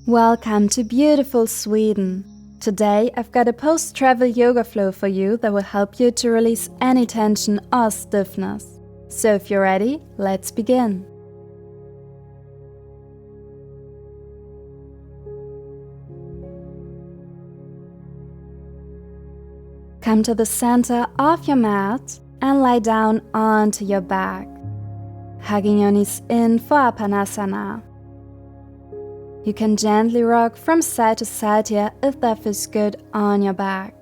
Welcome to beautiful Sweden. Today I've got a post-travel yoga flow for you that will help you to release any tension or stiffness. So if you're ready, let's begin. Come to the center of your mat and lie down onto your back, hugging your knees in for Apanasana. You can gently rock from side to side here if that feels good on your back.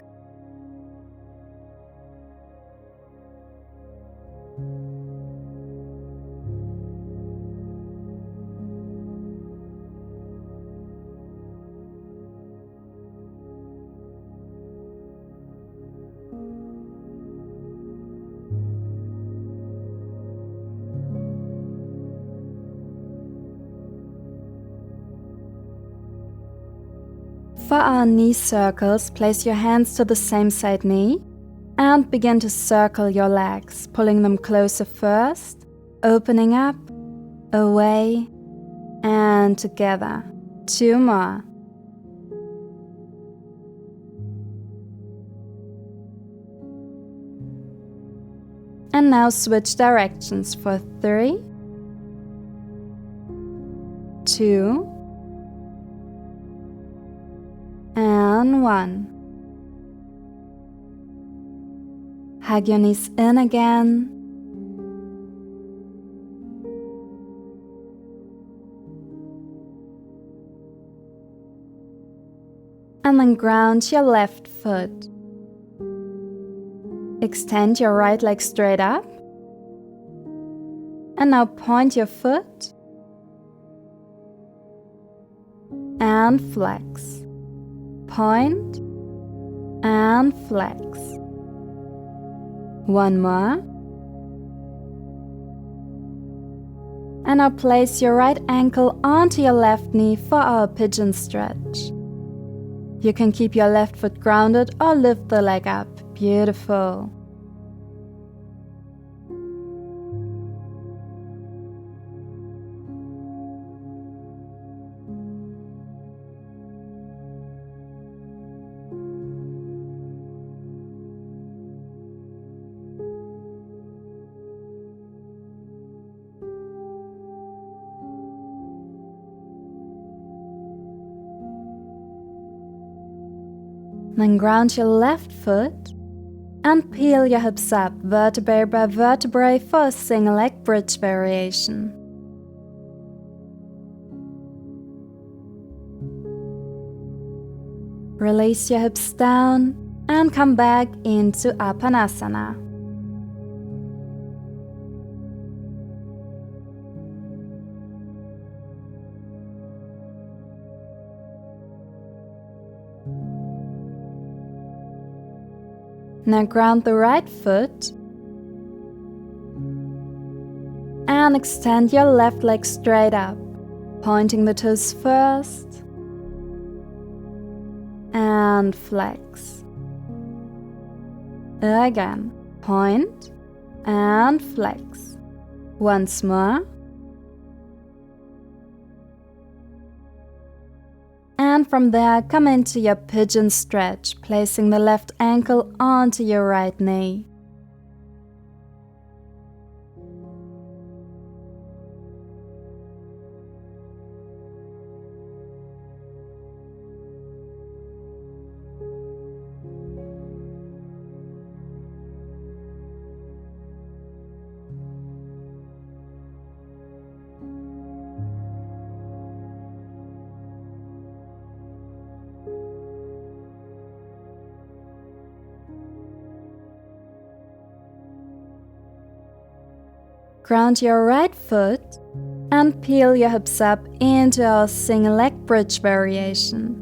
For our knee circles, place your hands to the same side knee and begin to circle your legs, pulling them closer first, opening up, away, and together. 2 more. And now switch directions for 3, 2, and 1. Hug your knees in again. And then ground your left foot. Extend your right leg straight up. And now point your foot and flex. Point and flex. 1 more. And now place your right ankle onto your left knee for our pigeon stretch. You can keep your left foot grounded or lift the leg up. Beautiful. Then ground your left foot and peel your hips up vertebrae by vertebrae for a single leg bridge variation. Release your hips down and come back into Apanasana. Now ground the right foot and extend your left leg straight up, pointing the toes first and flex. Again, point and flex. Once more. And from there, come into your pigeon stretch, placing the left ankle onto your right knee. Ground your right foot and peel your hips up into our single leg bridge variation.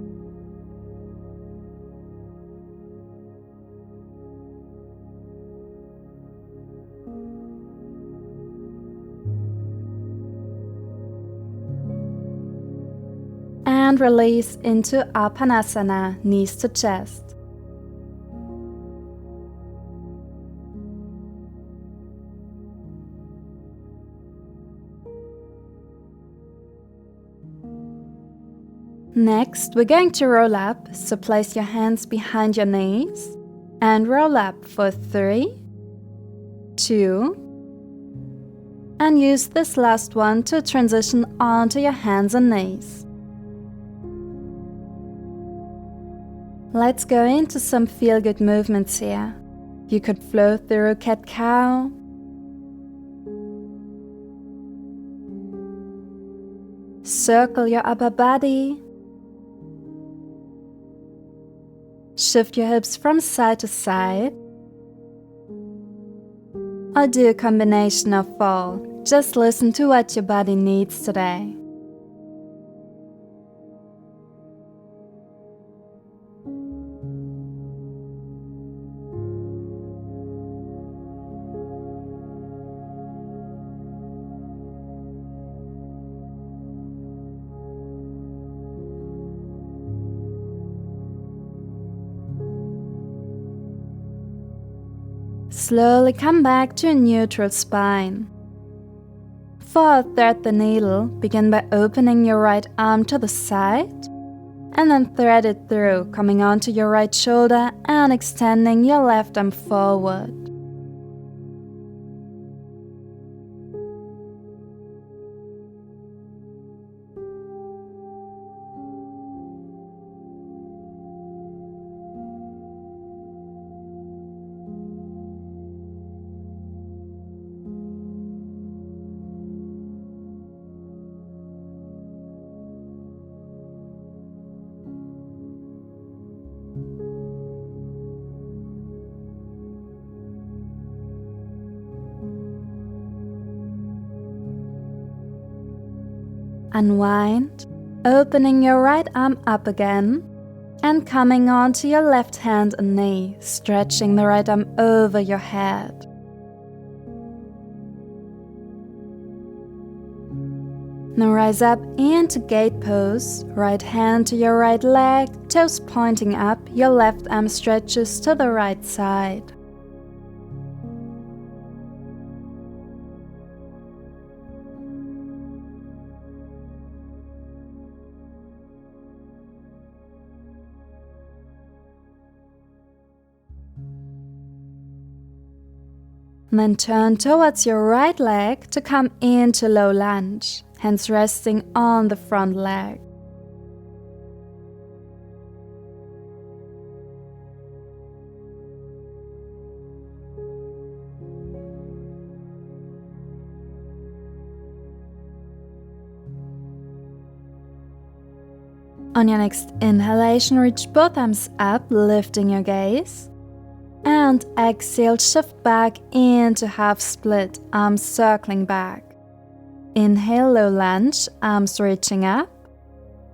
And release into Apanasana, knees to chest. Next, we're going to roll up, so place your hands behind your knees and roll up for 3, 2, and use this last one to transition onto your hands and knees. Let's go into some feel-good movements here. You could flow through cat-cow, circle your upper body, shift your hips from side to side, or do a combination of all. Just listen to what your body needs today. Slowly come back to a neutral spine. For thread the needle, begin by opening your right arm to the side and then thread it through, coming onto your right shoulder and extending your left arm forward. Unwind, opening your right arm up again and coming onto your left hand and knee, stretching the right arm over your head. Now rise up into gate pose, right hand to your right leg, toes pointing up, your left arm stretches to the right side. Then turn towards your right leg to come into low lunge, hands resting on the front leg. On your next inhalation, reach both arms up, lifting your gaze. And exhale, shift back into half split, arms circling back. Inhale, low lunge, arms reaching up.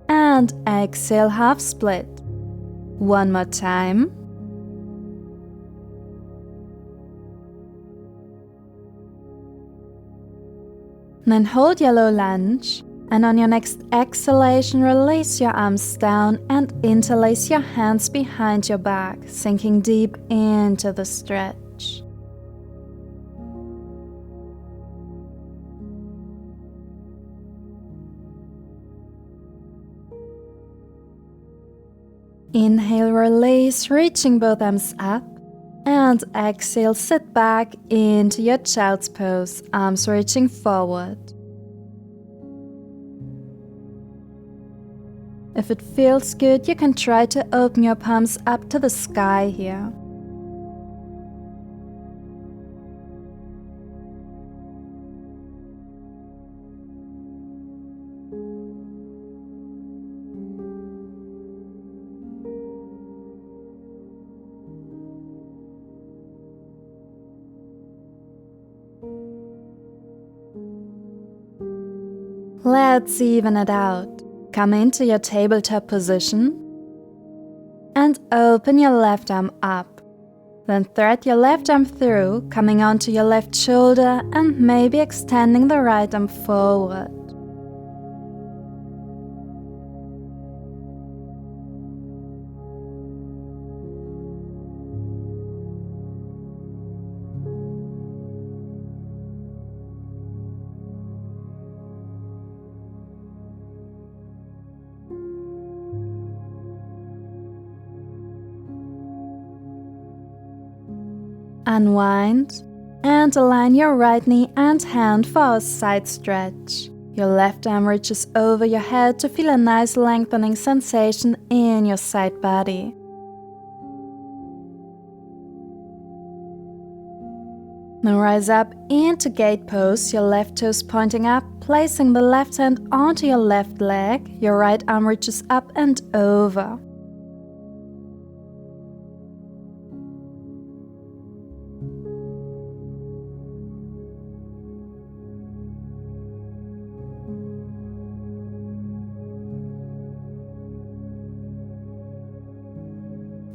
And exhale, half split. One more time. Then hold your low lunge. And on your next exhalation, release your arms down and interlace your hands behind your back, sinking deep into the stretch. Inhale, release, reaching both arms up. And exhale, sit back into your child's pose, arms reaching forward. If it feels good, you can try to open your palms up to the sky here. Let's even it out. Come into your tabletop position and open your left arm up. Then thread your left arm through, coming onto your left shoulder and maybe extending the right arm forward. Unwind and align your right knee and hand for a side stretch. Your left arm reaches over your head to feel a nice lengthening sensation in your side body. Now rise up into gate pose, your left toes pointing up, placing the left hand onto your left leg. Your right arm reaches up and over.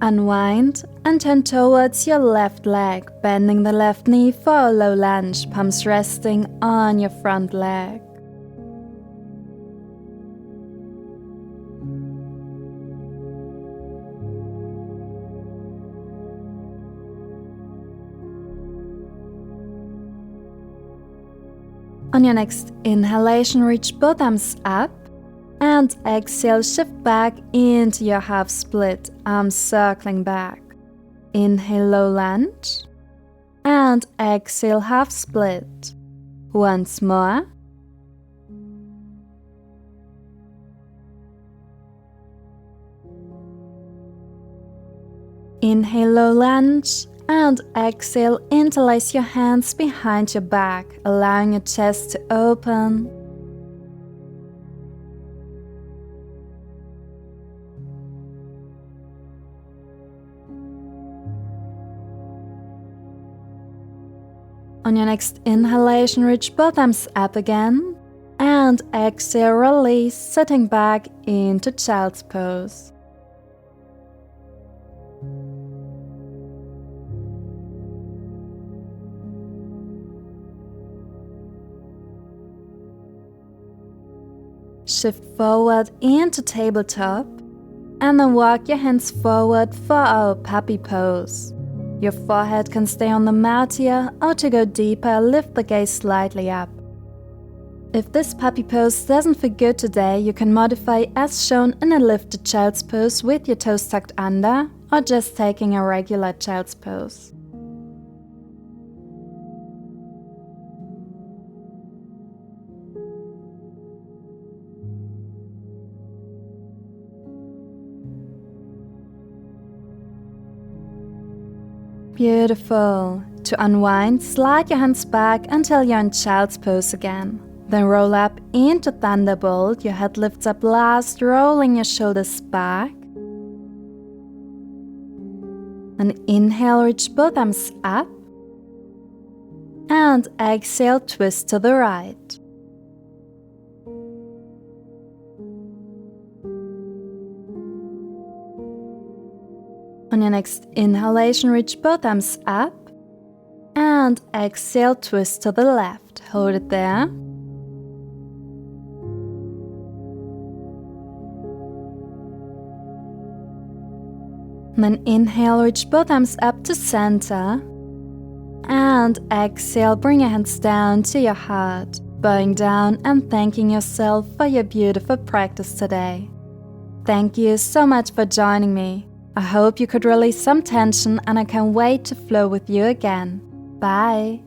Unwind and turn towards your left leg, bending the left knee for a low lunge, palms resting on your front leg. On your next inhalation, reach both arms up. And exhale, shift back into your half split, arms circling back. Inhale, low lunge. And exhale, half split. Once more. Inhale, low lunge. And exhale, interlace your hands behind your back, allowing your chest to open. On your next inhalation, reach both arms up again, and exhale, release, sitting back into child's pose. Shift forward into tabletop, and then walk your hands forward for our puppy pose. Your forehead can stay on the mat here, or to go deeper, lift the gaze slightly up. If this puppy pose doesn't feel good today, you can modify as shown in a lifted child's pose with your toes tucked under, or just taking a regular child's pose. Beautiful. To unwind, slide your hands back until you're in child's pose again. Then roll up into thunderbolt, your head lifts up last, rolling your shoulders back. And inhale, reach both arms up. And exhale, twist to the right. On your next inhalation, reach both arms up. And exhale, twist to the left. Hold it there. And then inhale, reach both arms up to center. And exhale, bring your hands down to your heart, bowing down and thanking yourself for your beautiful practice today. Thank you so much for joining me. I hope you could release some tension, and I can't wait to flow with you again. Bye!